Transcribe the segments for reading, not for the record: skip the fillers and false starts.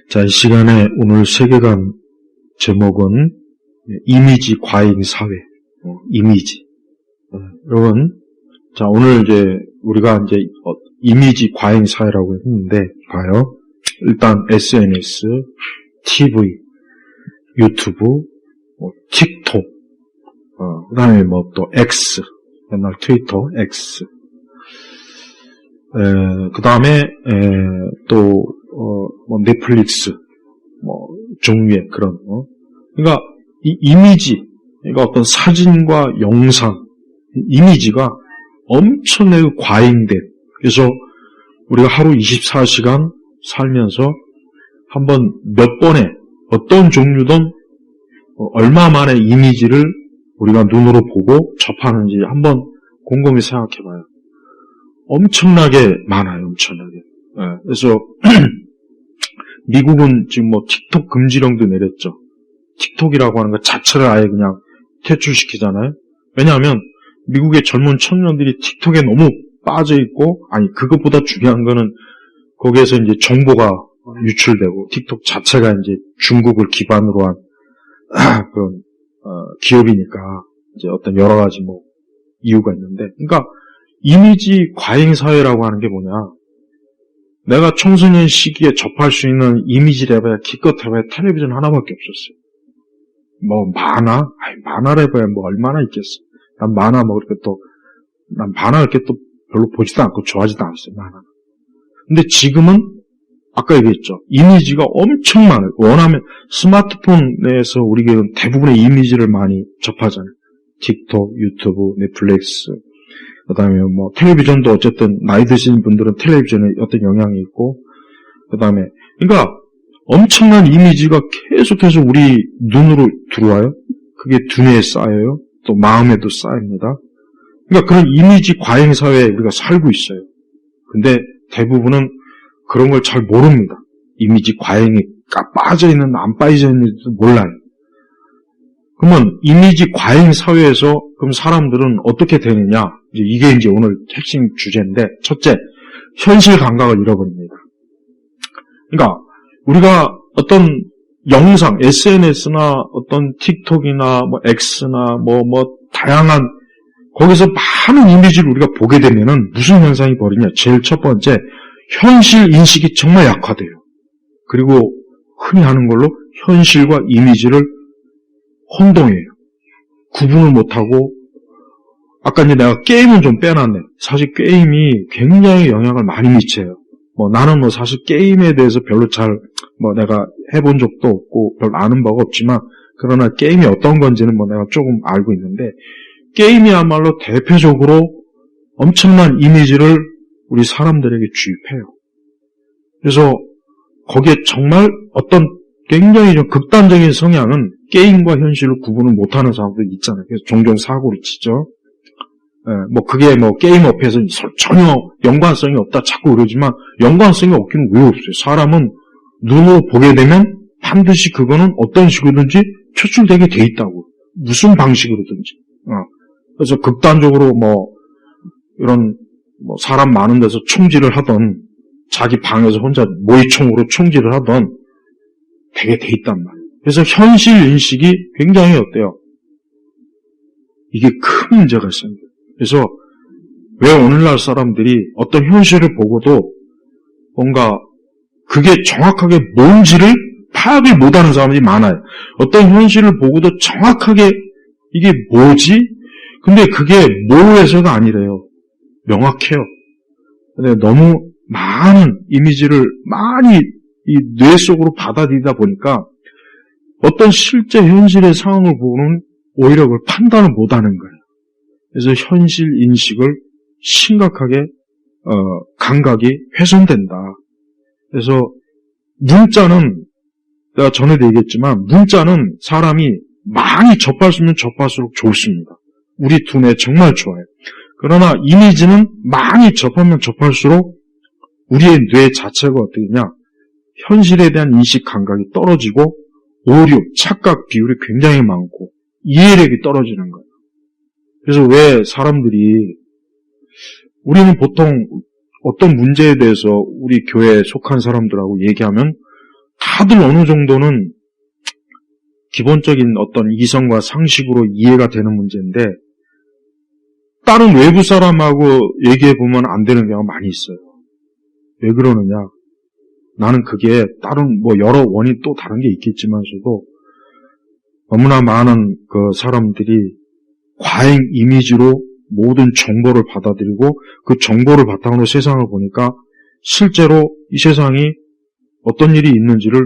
자, 이 시간에 오늘 세계관 제목은 이미지 과잉 사회. 이미지. 여러분, 자, 오늘 이제 우리가 이제 이미지 과잉 사회라고 했는데, 봐요. 일단 SNS, TV, 유튜브, 틱톡, 그 다음에 또 X, 옛날 트위터, X. 그 다음에, 넷플릭스, 종류의 그런, 그러니까, 이 이미지, 그러니까 어떤 사진과 영상, 이미지가 엄청나게 과잉된, 그래서 우리가 하루 24시간 살면서 한번 몇 번에, 어떤 종류든 얼마 만에 이미지를 우리가 눈으로 보고 접하는지 한번 곰곰이 생각해 봐요. 엄청나게 많아요, 엄청나게. 그래서, 미국은 지금 틱톡 금지령도 내렸죠. 틱톡이라고 하는 것 자체를 아예 그냥 퇴출시키잖아요. 왜냐하면, 미국의 젊은 청년들이 틱톡에 너무 빠져있고, 아니, 그것보다 중요한 거는, 거기에서 이제 정보가 유출되고, 틱톡 자체가 이제 중국을 기반으로 한, 그런, 기업이니까, 이제 어떤 여러 가지 이유가 있는데, 그러니까, 이미지 과잉 사회라고 하는 게 뭐냐. 내가 청소년 시기에 접할 수 있는 이미지를 해봐야 기껏 해봐야 텔레비전 하나밖에 없었어요. 만화? 만화를 해봐야 얼마나 있겠어. 난 만화 난 만화 이렇게 또 별로 보지도 않고 좋아하지도 않았어요, 만화. 근데 지금은, 아까 얘기했죠. 이미지가 엄청 많아요. 원하면 스마트폰 내에서 우리가 대부분의 이미지를 많이 접하잖아요. 틱톡, 유튜브, 넷플릭스, 그 다음에 텔레비전도 어쨌든 나이 드신 분들은 텔레비전에 어떤 영향이 있고, 그 다음에, 그러니까 엄청난 이미지가 계속해서 우리 눈으로 들어와요. 그게 두뇌에 쌓여요. 또 마음에도 쌓입니다. 그러니까 그런 이미지 과잉 사회에 우리가 살고 있어요. 근데 대부분은 그런 걸 잘 모릅니다. 이미지 과잉이 빠져있는, 안 빠져있는지도 몰라요. 그러면 이미지 과잉 사회에서 그럼 사람들은 어떻게 되느냐? 이게 이제 오늘 핵심 주제인데, 첫째, 현실 감각을 잃어버립니다. 그러니까 우리가 어떤 영상, SNS나 어떤 틱톡이나 X나 다양한 거기서 많은 이미지를 우리가 보게 되면은 무슨 현상이 벌이냐? 제일 첫 번째, 현실 인식이 정말 약화돼요. 그리고 흔히 하는 걸로 현실과 이미지를 혼동해요. 구분을 못하고, 아까 이제 내가 게임은 좀 빼놨네. 사실 게임이 굉장히 영향을 많이 미쳐요. 나는 사실 게임에 대해서 별로 내가 해본 적도 없고, 별로 아는 바가 없지만, 그러나 게임이 어떤 건지는 내가 조금 알고 있는데, 게임이야말로 대표적으로 엄청난 이미지를 우리 사람들에게 주입해요. 그래서 거기에 정말 어떤 굉장히 좀 극단적인 성향은 게임과 현실을 구분을 못하는 사람도 있잖아요. 그래서 종종 사고를 치죠. 그게 게임 업에서 전혀 연관성이 없다 자꾸 그러지만 연관성이 없기는 왜 없어요? 사람은 눈으로 보게 되면 반드시 그거는 어떤 식으로든지 표출되게 돼 있다고. 무슨 방식으로든지. 그래서 극단적으로 이런 사람 많은 데서 총질을 하던 자기 방에서 혼자 모의총으로 총질을 하던 되게 돼 있단 말이에요. 그래서 현실 인식이 굉장히 어때요? 이게 큰 문제가 있습니다. 그래서 왜 오늘날 사람들이 어떤 현실을 보고도 뭔가 그게 정확하게 뭔지를 파악을 못하는 사람들이 많아요. 어떤 현실을 보고도 정확하게 이게 뭐지? 근데 그게 모호해서가 아니래요. 명확해요. 근데 너무 많은 이미지를 많이 이 뇌 속으로 받아들이다 보니까 어떤 실제 현실의 상황을 보고는 오히려 그걸 판단을 못하는 거예요. 그래서 현실 인식을 심각하게 감각이 훼손된다. 그래서 문자는 내가 전에도 얘기했지만 문자는 사람이 많이 접할 수 있으면 접할수록 좋습니다. 우리 두뇌 정말 좋아요. 그러나 이미지는 많이 접하면 접할수록 우리의 뇌 자체가 어떻게냐? 현실에 대한 인식 감각이 떨어지고 오류, 착각 비율이 굉장히 많고 이해력이 떨어지는 거예요. 그래서 왜 사람들이 우리는 보통 어떤 문제에 대해서 우리 교회에 속한 사람들하고 얘기하면 다들 어느 정도는 기본적인 어떤 이성과 상식으로 이해가 되는 문제인데 다른 외부 사람하고 얘기해보면 안 되는 경우가 많이 있어요. 왜 그러느냐? 나는 그게 다른 여러 원인 또 다른 게 있겠지만서도 너무나 많은 그 사람들이 과잉 이미지로 모든 정보를 받아들이고 그 정보를 바탕으로 세상을 보니까 실제로 이 세상이 어떤 일이 있는지를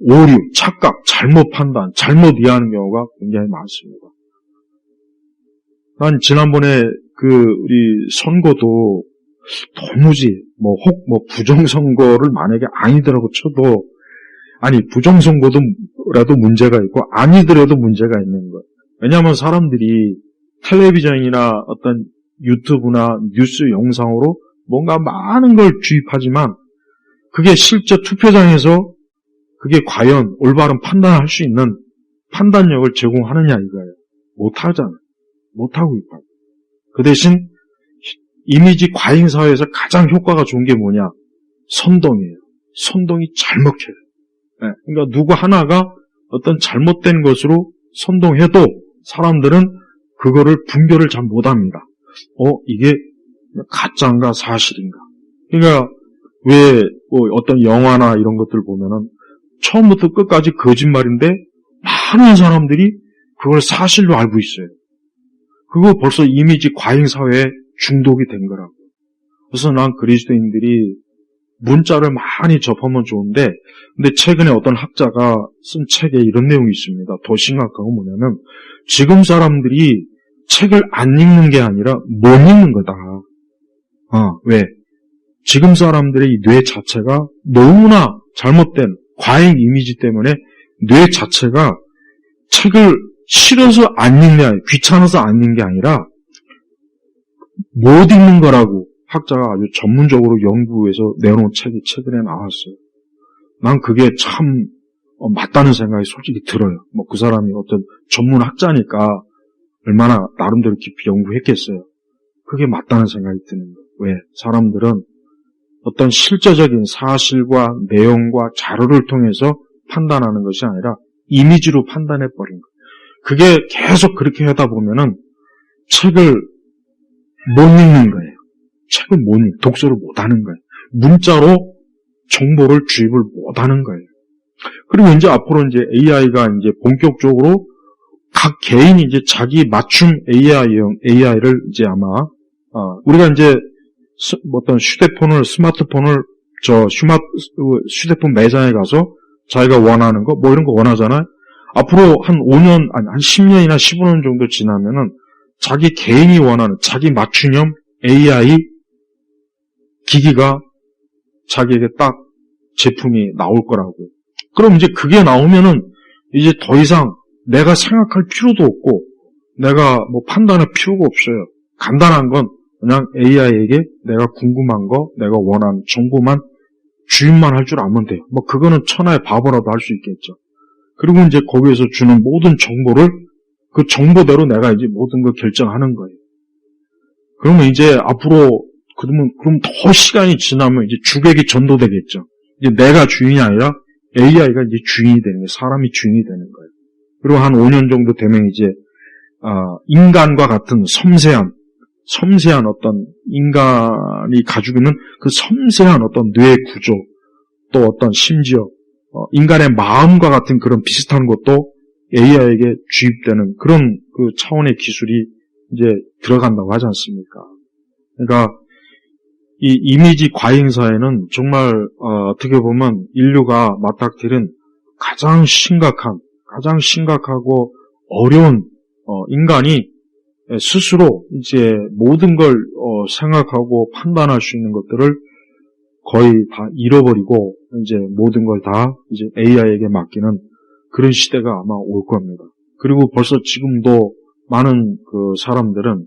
오류, 착각, 잘못 판단, 잘못 이해하는 경우가 굉장히 많습니다. 난 지난번에 우리 선거도 도무지 혹 부정선거를 만약에 아니더라고 쳐도 부정선거도라도 문제가 있고 아니더라도 문제가 있는 거예요. 왜냐하면 사람들이 텔레비전이나 어떤 유튜브나 뉴스 영상으로 뭔가 많은 걸 주입하지만 그게 실제 투표장에서 그게 과연 올바른 판단을 할 수 있는 판단력을 제공하느냐 이거예요. 못하잖아요. 못하고 있다고. 그 대신 이미지 과잉 사회에서 가장 효과가 좋은 게 뭐냐? 선동이에요. 선동이 잘 먹혀요. 네. 그러니까 누구 하나가 어떤 잘못된 것으로 선동해도 사람들은 그거를 분별을 잘 못합니다. 이게 가짜인가 사실인가. 그러니까 왜 어떤 영화나 이런 것들 보면은 처음부터 끝까지 거짓말인데 많은 사람들이 그걸 사실로 알고 있어요. 그거 벌써 이미지 과잉 사회에 중독이 된 거라고. 그래서 난 그리스도인들이 문자를 많이 접하면 좋은데, 근데 최근에 어떤 학자가 쓴 책에 이런 내용이 있습니다. 더 심각한 건 뭐냐면, 지금 사람들이 책을 안 읽는 게 아니라 못 읽는 거다. 왜? 지금 사람들의 뇌 자체가 너무나 잘못된 과잉 이미지 때문에 뇌 자체가 책을 싫어서 안 읽냐, 귀찮아서 안 읽는 게 아니라 못 읽는 거라고 학자가 아주 전문적으로 연구해서 내놓은 책이 최근에 나왔어요. 난 그게 참 맞다는 생각이 솔직히 들어요. 그 사람이 어떤 전문 학자니까 얼마나 나름대로 깊이 연구했겠어요. 그게 맞다는 생각이 드는 거예요. 왜? 사람들은 어떤 실제적인 사실과 내용과 자료를 통해서 판단하는 것이 아니라 이미지로 판단해버린 거예요. 그게 계속 그렇게 하다 보면은 책을 못 읽는 거예요. 책을 독서를 못 하는 거예요. 문자로 정보를 주입을 못 하는 거예요. 그리고 이제 앞으로 이제 AI가 이제 본격적으로 각 개인이 이제 자기 맞춤 AI를 이제 아마, 우리가 이제 어떤 스마트폰을 휴대폰 매장에 가서 자기가 원하는 거, 이런 거 원하잖아요. 앞으로 한 5년, 한 10년이나 15년 정도 지나면은 자기 개인이 원하는 자기 맞춤형 AI 기기가 자기에게 딱 제품이 나올 거라고. 그럼 이제 그게 나오면은 이제 더 이상 내가 생각할 필요도 없고 내가 판단할 필요가 없어요. 간단한 건 그냥 AI에게 내가 궁금한 거, 내가 원하는 정보만 주입만 할 줄 알면 돼요. 그거는 천하의 바보라도 할 수 있겠죠. 그리고 이제 거기에서 주는 모든 정보를 그 정보대로 내가 이제 모든 걸 결정하는 거예요. 그러면 이제 앞으로 그럼 더 시간이 지나면 이제 주객이 전도되겠죠. 이제 내가 주인이 아니라 AI가 이제 주인이 되는 거예요. 사람이 주인이 되는 거예요. 그리고 한 5년 정도 되면 이제 인간과 같은 섬세한 어떤 인간이 가지고 있는 그 섬세한 어떤 뇌 구조, 또 어떤 심지어 인간의 마음과 같은 그런 비슷한 것도 AI에게 주입되는 그런 그 차원의 기술이 이제 들어간다고 하지 않습니까? 그러니까 이 이미지 과잉 사회는 정말 어떻게 보면 인류가 맞닥뜨린 가장 심각하고 어려운 인간이 스스로 이제 모든 걸 생각하고 판단할 수 있는 것들을 거의 다 잃어버리고 이제 모든 걸 다 이제 AI에게 맡기는 그런 시대가 아마 올 겁니다. 그리고 벌써 지금도 많은 그 사람들은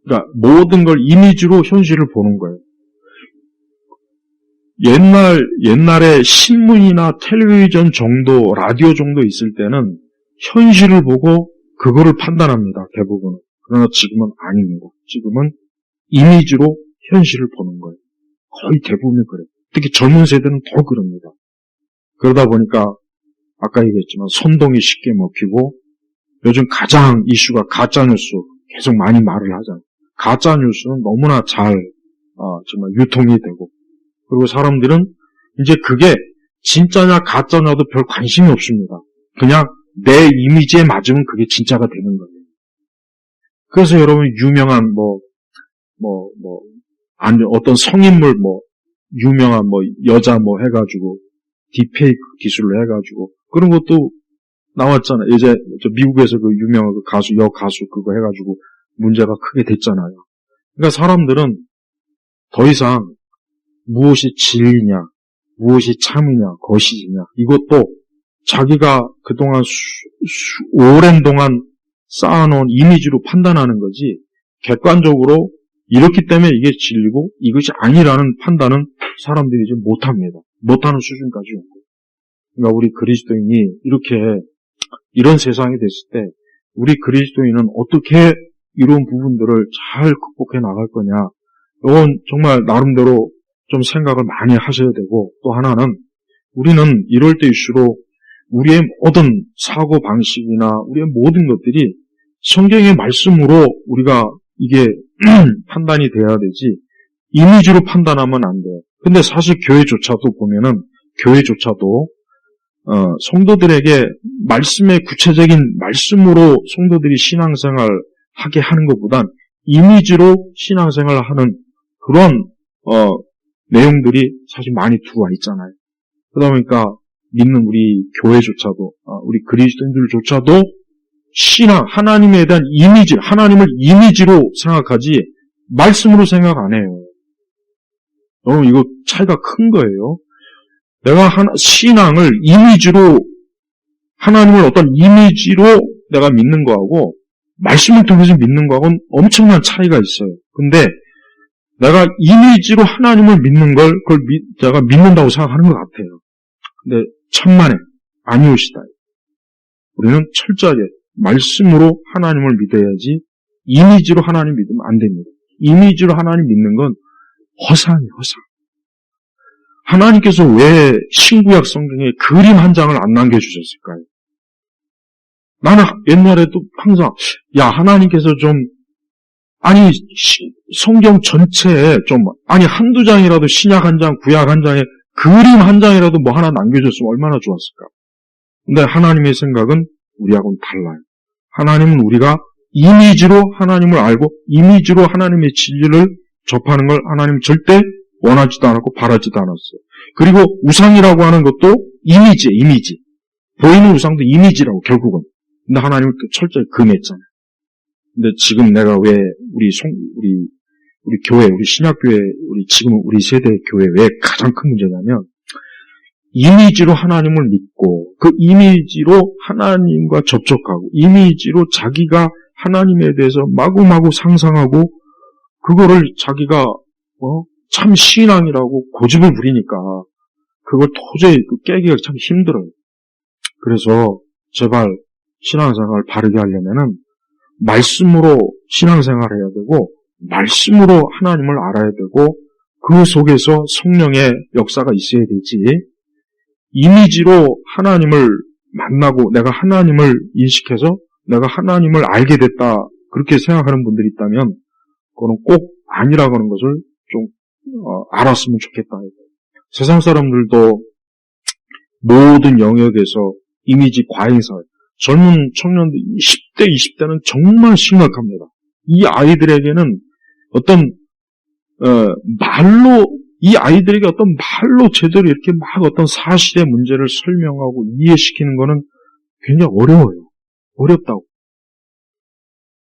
그러니까 모든 걸 이미지로 현실을 보는 거예요. 옛날에 신문이나 텔레비전 정도, 라디오 정도 있을 때는 현실을 보고 그거를 판단합니다. 대부분은. 그러나 지금은 아닙니다. 지금은 이미지로 현실을 보는 거예요. 거의 대부분이 그래요. 특히 젊은 세대는 더 그럽니다. 그러다 보니까 아까 얘기했지만 선동이 쉽게 먹히고 요즘 가장 이슈가 가짜뉴스 계속 많이 말을 하잖아요. 가짜뉴스는 너무나 잘 정말 유통이 되고 그리고 사람들은 이제 그게 진짜냐 가짜냐도 별 관심이 없습니다. 그냥 내 이미지에 맞으면 그게 진짜가 되는 거예요. 그래서 여러분 유명한 어떤 성인물 유명한 여자 해가지고 딥페이크 기술로 해가지고 그런 것도 나왔잖아요. 이제 미국에서 그 유명한 그 가수 여가수 그거 해가지고 문제가 크게 됐잖아요. 그러니까 사람들은 더 이상 무엇이 진리냐, 무엇이 참이냐, 거짓이냐 이것도 자기가 그동안 오랜 동안 쌓아놓은 이미지로 판단하는 거지 객관적으로 이렇기 때문에 이게 진리고 이것이 아니라는 판단은 사람들이 이제 못합니다. 못하는 수준까지 온 거예요. 그러니까 우리 그리스도인이 이런 세상이 됐을 때 우리 그리스도인은 어떻게 이런 부분들을 잘 극복해 나갈 거냐. 이건 정말 나름대로 좀 생각을 많이 하셔야 되고 또 하나는 우리는 이럴 때일수록 우리의 모든 사고 방식이나 우리의 모든 것들이 성경의 말씀으로 우리가 이게 판단이 돼야 되지 이미지로 판단하면 안 돼요. 근데 사실 교회조차도 보면은 성도들에게 말씀의 구체적인 말씀으로 성도들이 신앙생활 하게 하는 것보단 이미지로 신앙생활을 하는 그런 내용들이 사실 많이 들어와 있잖아요. 그러다 보니까 믿는 우리 교회조차도 우리 그리스도인들조차도 신앙, 하나님에 대한 이미지, 하나님을 이미지로 생각하지 말씀으로 생각 안 해요. 여러분 이거 차이가 큰 거예요. 내가 신앙을 이미지로 하나님을 어떤 이미지로 내가 믿는 거하고 말씀을 통해서 믿는 거하고는 엄청난 차이가 있어요. 근데 내가 이미지로 하나님을 믿는 걸 그걸 내가 믿는다고 생각하는 것 같아요. 근데 천만에 아니오시다. 우리는 철저하게 말씀으로 하나님을 믿어야지 이미지로 하나님 믿으면 안 됩니다. 이미지로 하나님 믿는 건 허상이에요, 허상. 하나님께서 왜 신구약 성경에 그림 한 장을 안 남겨주셨을까요? 나는 옛날에도 항상 하나님께서 성경 전체에 한두 장이라도 신약 한 장, 구약 한 장에 그림 한 장이라도 하나 남겨줬으면 얼마나 좋았을까. 근데 하나님의 생각은 우리하고는 달라요. 하나님은 우리가 이미지로 하나님을 알고 이미지로 하나님의 진리를 접하는 걸 하나님 절대 원하지도 않았고 바라지도 않았어요. 그리고 우상이라고 하는 것도 이미지. 보이는 우상도 이미지라고 결국은. 근데 하나님은 철저히 금했잖아요. 근데 지금 내가 왜 우리 교회, 우리 신약교회, 지금 우리 세대 교회 왜 가장 큰 문제냐면 이미지로 하나님을 믿고 그 이미지로 하나님과 접촉하고 이미지로 자기가 하나님에 대해서 마구마구 상상하고 그거를 자기가 참 신앙이라고 고집을 부리니까 그걸 도저히 깨기가 참 힘들어요. 그래서 제발 신앙생활을 바르게 하려면은 말씀으로 신앙생활을 해야 되고 말씀으로 하나님을 알아야 되고 그 속에서 성령의 역사가 있어야 되지 이미지로 하나님을 만나고 내가 하나님을 인식해서 내가 하나님을 알게 됐다 그렇게 생각하는 분들이 있다면 그거는 꼭 아니라고 하는 것을 좀 알았으면 좋겠다. 세상 사람들도 모든 영역에서 이미지 과잉사 젊은 청년들 10대, 20대는 정말 심각합니다. 이 아이들에게는 이 아이들에게 어떤 말로 제대로 이렇게 어떤 사실의 문제를 설명하고 이해시키는 거는 굉장히 어려워요. 어렵다고.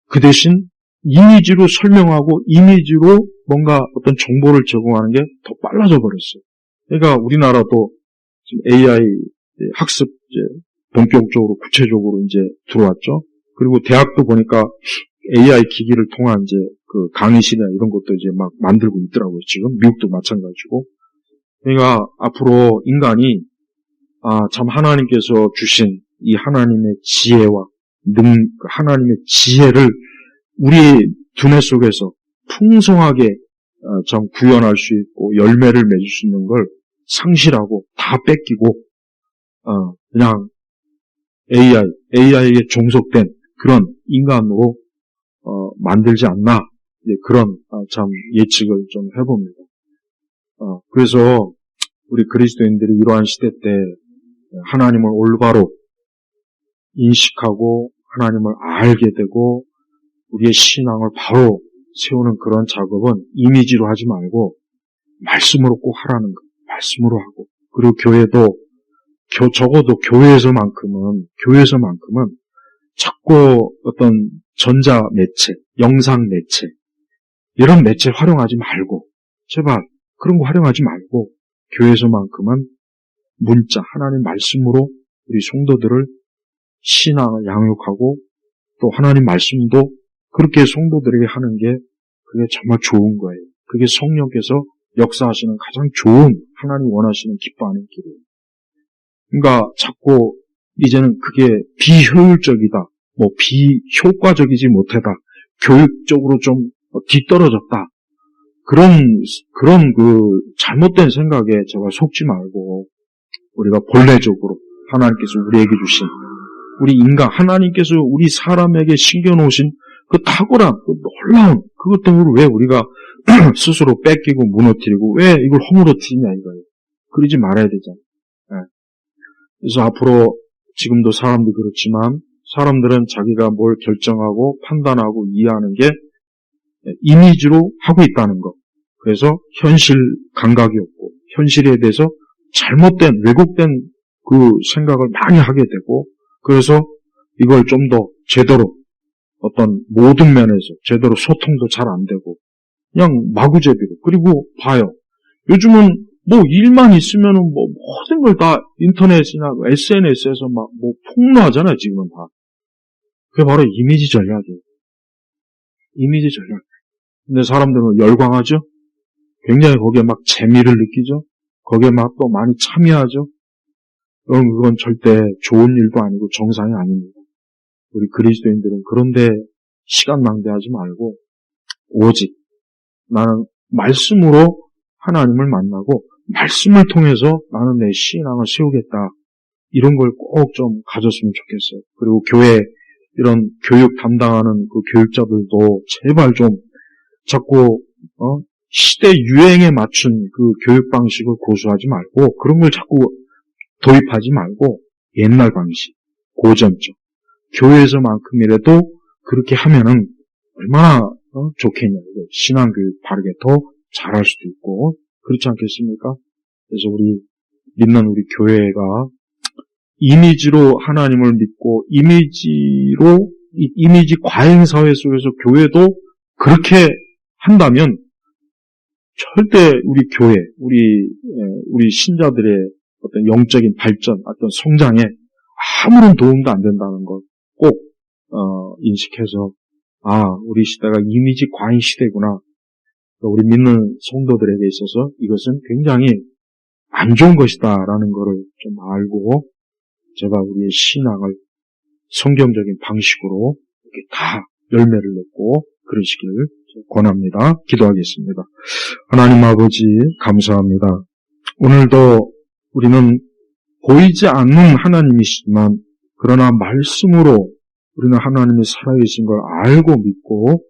그 대신 이미지로 설명하고 이미지로 뭔가 어떤 정보를 제공하는 게 더 빨라져 버렸어요. 그러니까 우리나라도 지금 AI 학습 본격적으로 구체적으로 이제 들어왔죠. 그리고 대학도 보니까 AI 기기를 통한 그 강의실이나 이런 것도 이제 막 만들고 있더라고요. 지금 미국도 마찬가지고. 그러니까 앞으로 인간이 참 하나님께서 주신 이 하나님의 지혜와 하나님의 지혜를 우리 두뇌 속에서 풍성하게 참 구현할 수 있고 열매를 맺을 수 있는 걸 상실하고 다 뺏기고 그냥 AI에게 종속된 그런 인간으로 만들지 않나 그런 참 예측을 좀 해봅니다. 그래서 우리 그리스도인들이 이러한 시대 때 하나님을 올바로 인식하고 하나님을 알게 되고 우리의 신앙을 바로 세우는 그런 작업은 이미지로 하지 말고 말씀으로 꼭 하라는 거. 말씀으로 하고 그리고 교회도 적어도 교회에서만큼은 자꾸 어떤 전자 매체, 영상 매체 이런 매체 활용하지 말고 제발 그런 거 활용하지 말고 교회에서만큼은 문자, 하나님 말씀으로 우리 성도들을 신앙을 양육하고 또 하나님 말씀도 그렇게 성도들에게 하는 게 그게 정말 좋은 거예요. 그게 성령께서 역사하시는 가장 좋은 하나님 원하시는 기뻐하는 길이에요. 그러니까 자꾸 이제는 그게 비효율적이다, 비효과적이지 못하다, 교육적으로 좀 뒤떨어졌다. 그런 그 잘못된 생각에 제발 속지 말고 우리가 본래적으로 하나님께서 우리에게 주신 우리 인간 하나님께서 우리 사람에게 신겨놓으신 그 탁월한 그 놀라운 그것들을 왜 우리가 스스로 뺏기고 무너뜨리고 왜 이걸 허물어뜨리냐 이거예요. 그러지 말아야 되잖아요. 네. 그래서 앞으로 지금도 사람도 그렇지만 사람들은 자기가 뭘 결정하고 판단하고 이해하는 게 이미지로 하고 있다는 것. 그래서 현실 감각이 없고 현실에 대해서 잘못된 왜곡된 그 생각을 많이 하게 되고 그래서 이걸 좀 더 제대로 어떤 모든 면에서 제대로 소통도 잘 안 되고 그냥 마구잡이로 그리고 봐요. 요즘은 일만 있으면은 모든 걸 다 인터넷이나 SNS에서 폭로하잖아요. 지금은 다. 그게 바로 이미지 전략이에요. 이미지 전략. 근데 사람들은 열광하죠. 굉장히 거기에 막 재미를 느끼죠. 거기에 막 또 많이 참여하죠. 그건 절대 좋은 일도 아니고 정상이 아닙니다. 우리 그리스도인들은 그런데 시간 낭비하지 말고 오직 나는 말씀으로 하나님을 만나고 말씀을 통해서 나는 내 신앙을 세우겠다. 이런 걸 꼭 좀 가졌으면 좋겠어요. 그리고 교회 이런 교육 담당하는 그 교육자들도 제발 좀 자꾸 시대 유행에 맞춘 그 교육 방식을 고수하지 말고 그런 걸 자꾸 도입하지 말고 옛날 방식, 고전적 교회에서만큼이라도 그렇게 하면은 얼마나 좋겠냐. 신앙교육 바르게 더 잘할 수도 있고 그렇지 않겠습니까? 그래서 우리 믿는 우리 교회가 이미지로 하나님을 믿고 이미지 과잉 사회 속에서 교회도 그렇게 한다면 절대 우리 교회, 우리 신자들의 어떤 영적인 발전, 어떤 성장에 아무런 도움도 안 된다는 걸 꼭 인식해서 우리 시대가 이미지 과잉 시대구나. 우리 믿는 성도들에게 있어서 이것은 굉장히 안 좋은 것이다라는 것을 좀 알고 제가 우리의 신앙을 성경적인 방식으로 이렇게 다 열매를 맺고 그러시기를 권합니다. 기도하겠습니다. 하나님 아버지 감사합니다. 오늘도 우리는 보이지 않는 하나님이시지만 그러나 말씀으로 우리는 하나님이 살아계신 걸 알고 믿고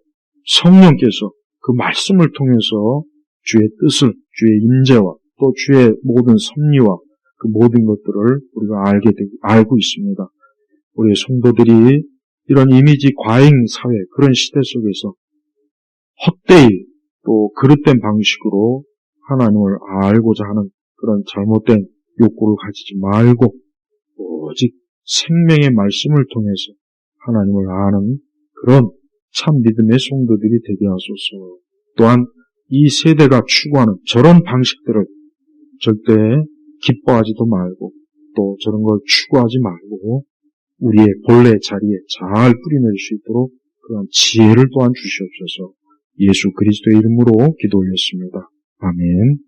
성령께서 그 말씀을 통해서 주의 뜻을, 주의 임재와 또 주의 모든 섭리와 그 모든 것들을 우리가 알고 있습니다. 우리 성도들이 이런 이미지 과잉 사회, 그런 시대 속에서 헛되이 또 그릇된 방식으로 하나님을 알고자 하는 그런 잘못된 욕구를 가지지 말고 오직 생명의 말씀을 통해서 하나님을 아는 그런 참 믿음의 성도들이 되게 하소서. 또한 이 세대가 추구하는 저런 방식들을 절대 기뻐하지도 말고 또 저런 걸 추구하지 말고 우리의 본래 자리에 잘 뿌리낼 수 있도록 그런 지혜를 또한 주시옵소서. 예수 그리스도의 이름으로 기도 올렸습니다. 아멘.